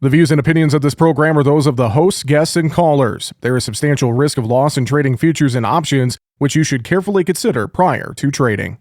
The views and opinions of this program are those of the hosts, guests, and callers. There is substantial risk of loss in trading futures and options, which you should carefully consider prior to trading.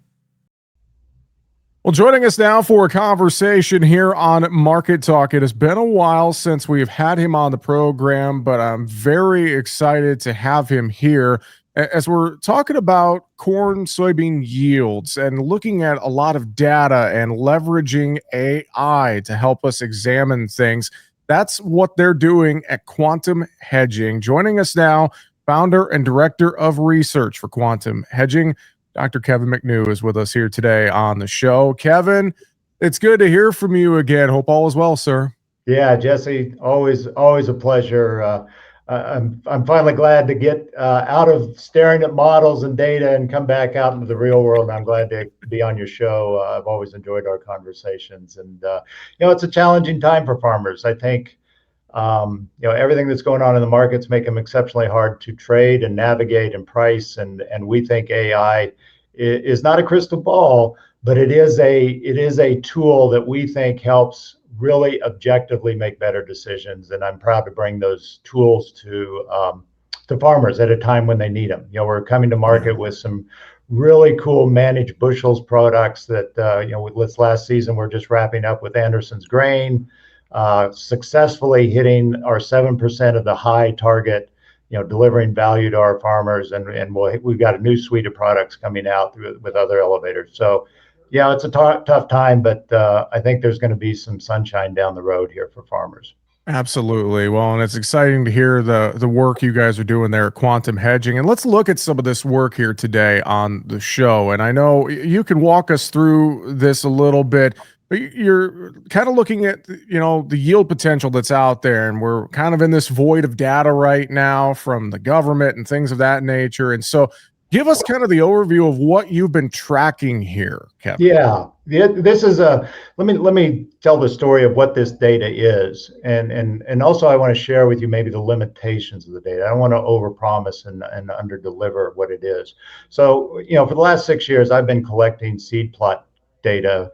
Well, joining us now for a conversation here on Market Talk. It has been a while since we've had him on the program, but I'm very excited to have him here as we're talking about corn soybean yields and looking at a lot of data and leveraging AI to help us examine things. That's what they're doing at Quantum Hedging. Joining us now, founder and director of research for Quantum Hedging, Dr. Kevin McNew is with us here today on the show. Kevin, it's good to hear from you again. Hope all is well, sir. Yeah, Jesse, always a pleasure. I'm finally glad to get out of staring at models and data and come back out into the real world. And I'm glad to be on your show. I've always enjoyed our conversations, and it's a challenging time for farmers. I think everything that's going on in the markets make them exceptionally hard to trade and navigate and price. And we think AI is not a crystal ball, but it is a tool that we think helps really objectively make better decisions. And I'm proud to bring those tools to farmers at a time when they need them. We're coming to market with some really cool managed bushels products that, with last season, we're just wrapping up with Anderson's Grain, successfully hitting our 7% of the high target, delivering value to our farmers. And we've got a new suite of products coming out with other elevators. So, yeah, it's a tough time, but I think there's going to be some sunshine down the road here for farmers. Absolutely. Well, and it's exciting to hear the work you guys are doing there at Quantum Hedging. And let's look at some of this work here today on the show. And I know you can walk us through this a little bit. You're kind of looking at, the yield potential that's out there, and we're kind of in this void of data right now from the government and things of that nature. And so give us kind of the overview of what you've been tracking here, Kevin. Yeah, this is let me tell the story of what this data is. And also I want to share with you maybe the limitations of the data. I don't want to overpromise and underdeliver what it is. So, for the last 6 years, I've been collecting seed plot data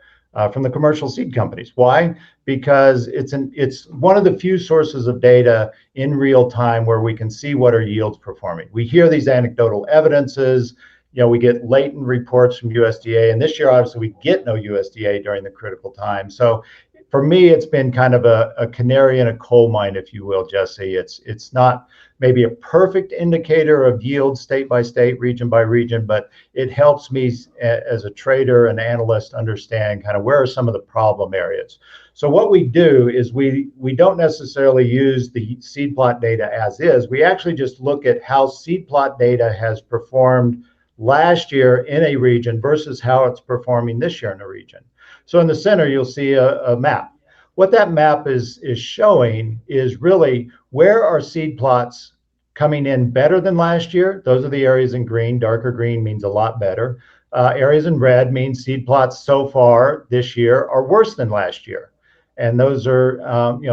from the commercial seed companies. Why? Because it's one of the few sources of data in real time where we can see what our yields performing. We hear these anecdotal evidences, we get latent reports from USDA, and this year obviously we get no USDA during the critical time. So for me, it's been kind of a canary in a coal mine, if you will, Jesse. It's not maybe a perfect indicator of yield state by state, region by region, but it helps me as a trader and analyst understand kind of where are some of the problem areas. So what we do is we don't necessarily use the seed plot data as is. We actually just look at how seed plot data has performed last year in a region versus how it's performing this year in a region. So in the center, you'll see a map. What that map is showing is really where are seed plots coming in better than last year. Those are the areas in green. Darker green means a lot better. Areas in red means seed plots so far this year are worse than last year. And those are,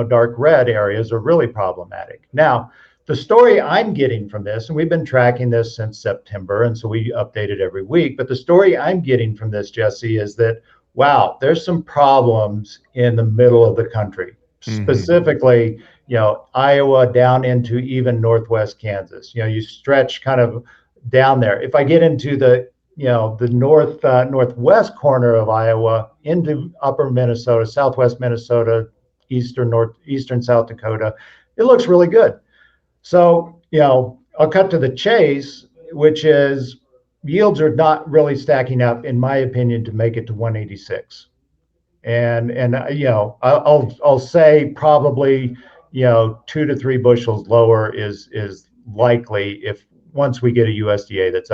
dark red areas are really problematic. Now, the story I'm getting from this, and we've been tracking this since September, and so we update it every week, but the story I'm getting from this, Jesse, is that, wow, there's some problems in the middle of the country, specifically, Iowa down into even northwest Kansas. You stretch kind of down there. If I get into the northwest corner of Iowa into upper Minnesota, southwest Minnesota, eastern South Dakota, it looks really good. So, I'll cut to the chase, which is yields are not really stacking up, in my opinion, to make it to 186. And I'll say probably 2 to 3 bushels lower is likely if once we get a USDA that's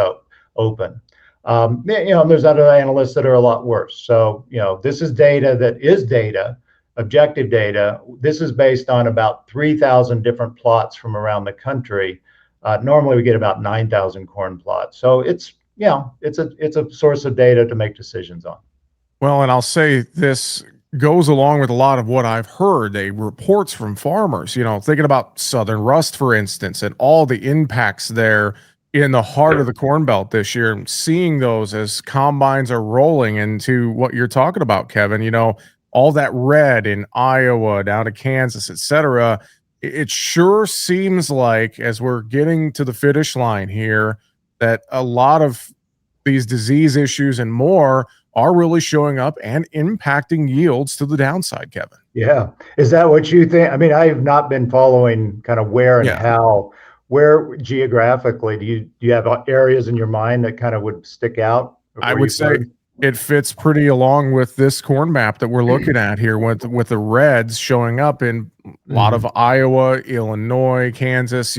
open. There's other analysts that are a lot worse. So this is data that is data, objective data. This is based on about 3,000 different plots from around the country. Normally we get about 9,000 corn plots. So it's a source of data to make decisions on. Well, and I'll say this goes along with a lot of what I've heard, reports from farmers, thinking about Southern rust, for instance, and all the impacts there in the heart of the Corn Belt this year, and seeing those as combines are rolling into what you're talking about, Kevin. all that red in Iowa, down to Kansas, etc. It sure seems like, as we're getting to the finish line here, that a lot of these disease issues and more are really showing up and impacting yields to the downside, Kevin. Yeah. Is that what you think? I mean, I have not been following kind of where and Yeah, how, where geographically do you have areas in your mind that kind of would stick out of I where would you've say heard? it fits pretty along with this corn map that we're looking at here, with the reds showing up in a lot of Mhm. Iowa, Illinois, Kansas.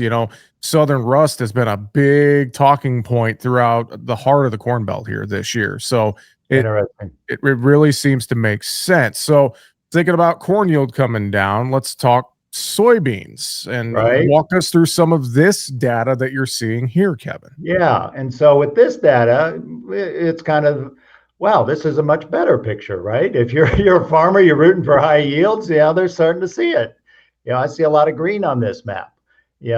Southern rust has been a big talking point throughout the heart of the Corn Belt here this year. So it Interesting. it really seems to make sense. So thinking about corn yield coming down, let's talk soybeans and Right? walk us through some of this data that you're seeing here, Kevin. Yeah. And so with this data, it's kind of, wow, this is a much better picture, right? If you're you're a farmer, you're rooting for high yields, yeah, they're starting to see it. I see a lot of green on this map.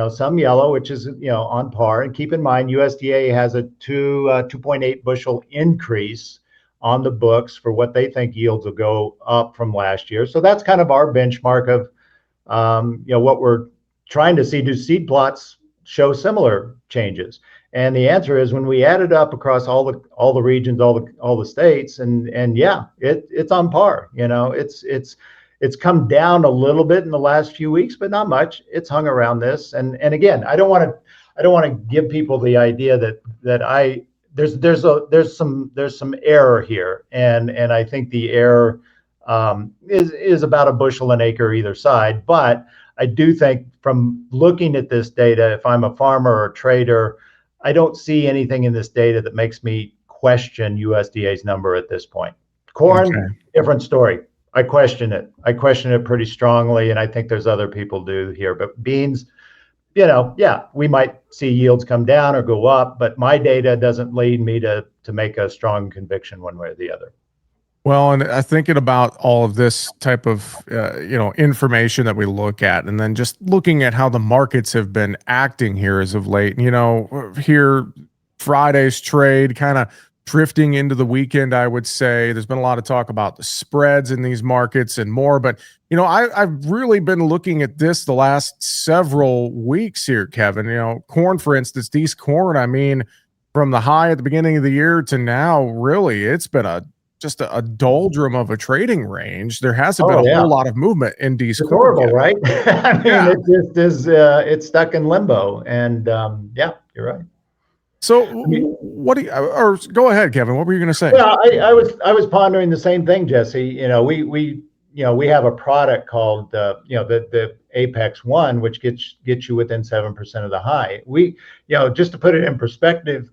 Some yellow, which is on par. And keep in mind, USDA has a 2.8 bushel increase on the books for what they think yields will go up from last year. So that's kind of our benchmark of what we're trying to see. Do seed plots show similar changes? And the answer is, when we add it up across all the regions, all the states, and yeah, it's on par. It's come down a little bit in the last few weeks, but not much. It's hung around this. And again, I don't want to give people the idea that I there's some error here, and I think the error is about a bushel an acre either side. But I do think, from looking at this data, if I'm a farmer or a trader, I don't see anything in this data that makes me question USDA's number at this point. Corn, Okay. different story. I question it. I question it pretty strongly, and I think there's other people do here. But beans, yeah, we might see yields come down or go up, but my data doesn't lead me to make a strong conviction one way or the other. Well, and I thinking about all of this type of information that we look at, and then just looking at how the markets have been acting here as of late. Here Friday's trade kind of drifting into the weekend. I would say there's been a lot of talk about the spreads in these markets and more, but I've really been looking at this the last several weeks here, Kevin. Corn, for instance, these corn. I mean, from the high at the beginning of the year to now, really, it's been just a doldrum of a trading range. There hasn't been Oh a yeah, whole lot of movement in these it's corn horrible, yet. right? I mean, Yeah. it just is. It's stuck in limbo, and yeah, you're right. So I mean, what do you, or go ahead, Kevin. What were you going to say? well, I was pondering the same thing, Jesse. We have a product called the Apex One, which gets you within 7% of the high. Just to put it in perspective,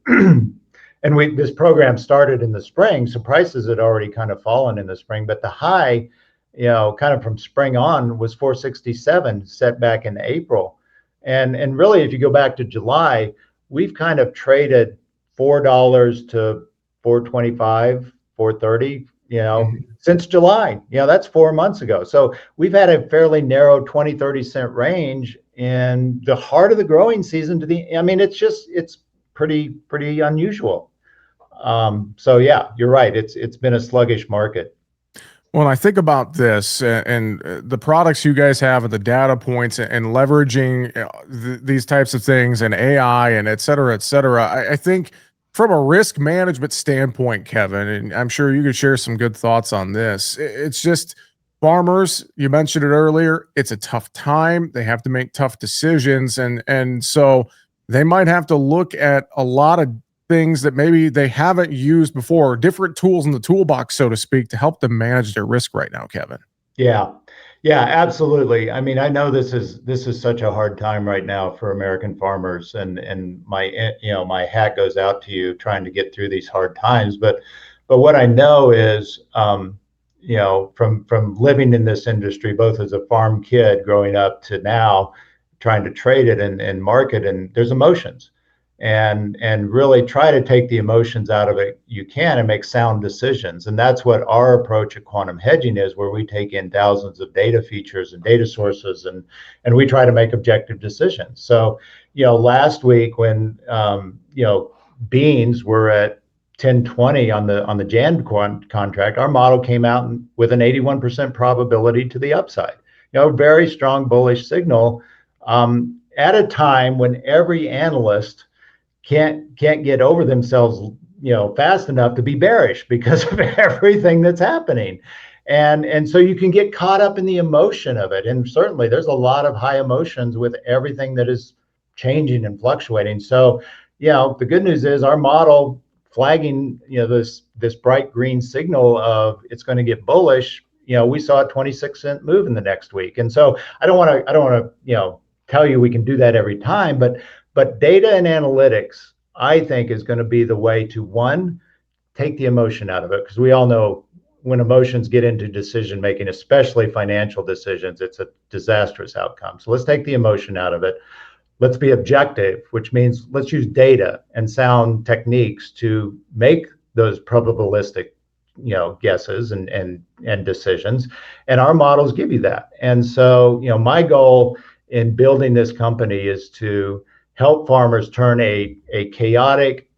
and this program started in the spring, so prices had already kind of fallen in the spring, but the high, kind of from spring on, was 467, set back in April. And really, if you go back to July, we've kind of traded $4 to 425, 430, Mhm. since July. That's 4 months ago. So we've had a fairly narrow 20-30 cent range in the heart of the growing season. I mean, it's pretty unusual. So yeah, you're right. It's been a sluggish market. When I think about this, and the products you guys have and the data points, and leveraging these types of things, and AI, and et cetera, I think from a risk management standpoint, Kevin, and I'm sure you could share some good thoughts on this. It's just farmers. You mentioned it earlier. It's a tough time. They have to make tough decisions, and so they might have to look at a lot of things that maybe they haven't used before, different tools in the toolbox, so to speak, to help them manage their risk right now, Kevin. Yeah. Yeah, absolutely. I mean, I know this is such a hard time right now for American farmers, and my hat goes out to you trying to get through these hard times. But what I know is, from living in this industry, both as a farm kid growing up to now trying to trade it and market, and there's emotions, and really try to take the emotions out of it you can, and make sound decisions. And that's what our approach at Quantum Hedging is, where we take in thousands of data features and data sources, and we try to make objective decisions. So last week, when beans were at 1020 on the Jan contract, our model came out with an 81% probability to the upside. Very strong bullish signal at a time when every analyst can't get over themselves, fast enough to be bearish because of everything that's happening. And so you can get caught up in the emotion of it. And certainly there's a lot of high emotions with everything that is changing and fluctuating. So, the good news is our model flagging, this bright green signal of it's going to get bullish. We saw a 26-cent move in the next week. And so I don't want to, tell you we can do that every time, but data and analytics, I think, is going to be the way to, one, take the emotion out of it, because we all know when emotions get into decision making, especially financial decisions, it's a disastrous outcome. So let's take the emotion out of it. Let's be objective, which means let's use data and sound techniques to make those probabilistic, guesses and decisions. And our models give you that. And so, my goal in building this company is to help farmers turn a chaotic,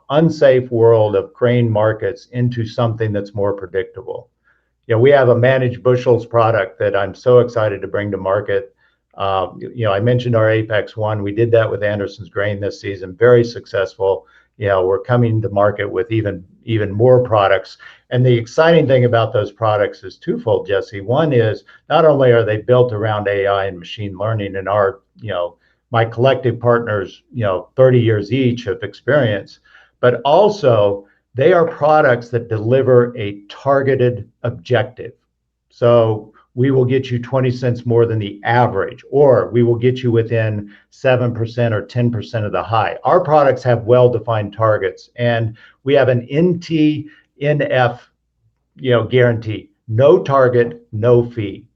unsafe world of grain markets into something that's more predictable. We have a managed bushels product that I'm so excited to bring to market. I mentioned our Apex One. We did that with Anderson's Grain this season, very successful. We're coming to market with even more products. And the exciting thing about those products is twofold, Jesse. One is not only are they built around AI and machine learning, and our, my collective partners, 30 years each of experience, but also they are products that deliver a targeted objective. So we will get you 20 cents more than the average, or we will get you within 7% or 10% of the high. Our products have well-defined targets, and we have an NTNF, guarantee. No target, no fee.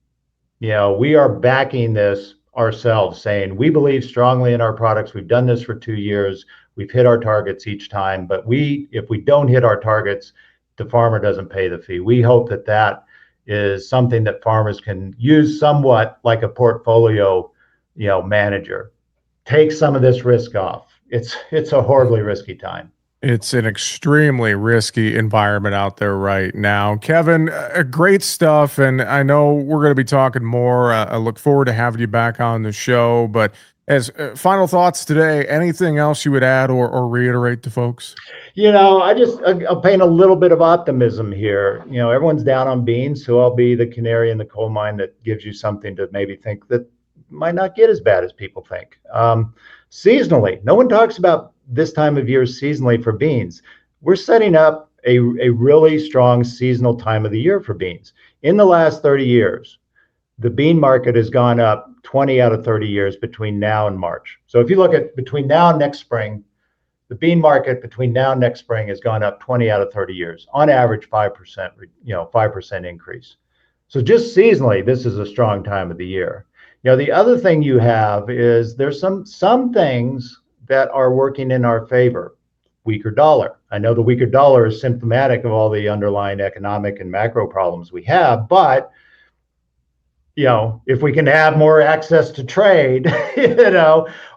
We are backing this ourselves, saying we believe strongly in our products. We've done this for 2 years. We've hit our targets each time, but if we don't hit our targets, the farmer doesn't pay the fee. We hope that is something that farmers can use somewhat like a portfolio, manager. Take some of this risk off. It's a horribly risky time. It's an extremely risky environment out there right now. Kevin, great stuff. And I know we're going to be talking more. I look forward to having you back on the show. But as final thoughts today, anything else you would add or reiterate to folks? I'll paint a little bit of optimism here. Everyone's down on beans, so I'll be the canary in the coal mine that gives you something to maybe think that might not get as bad as people think. Seasonally, no one talks about this time of year seasonally for beans. We're setting up a really strong seasonal time of the year for beans. In the last 30 years, the bean market has gone up 20 out of 30 years between now and March. So if you look at between now and next spring, the bean market between now and next spring has gone up 20 out of 30 years, on average 5%, 5% increase. So just seasonally, this is a strong time of the year. The other thing you have is there's some things that are working in our favor. Weaker dollar. I know the weaker dollar is symptomatic of all the underlying economic and macro problems we have, but if we can have more access to trade,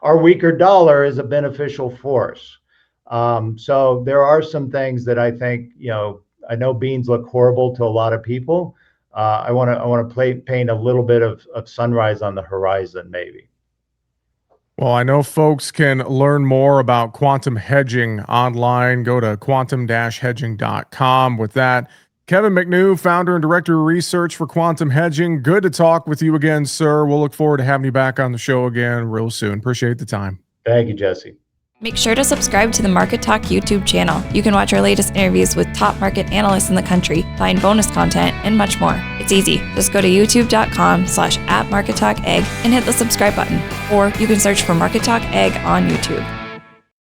our weaker dollar is a beneficial force. So there are some things that I think, I know beans look horrible to a lot of people. I want to paint a little bit of sunrise on the horizon, maybe. Well, I know folks can learn more about quantum hedging online. Go to quantum-hedging.com. With that, Kevin McNew, founder and director of research for Quantum Hedging. Good to talk with you again, sir. We'll look forward to having you back on the show again real soon. Appreciate the time. Thank you, Jesse. Make sure to subscribe to the Market Talk YouTube channel. You can watch our latest interviews with top market analysts in the country, find bonus content, and much more. It's easy. Just go to youtube.com/@MarketTalkAg and hit the subscribe button. Or you can search for Market Talk Ag on YouTube.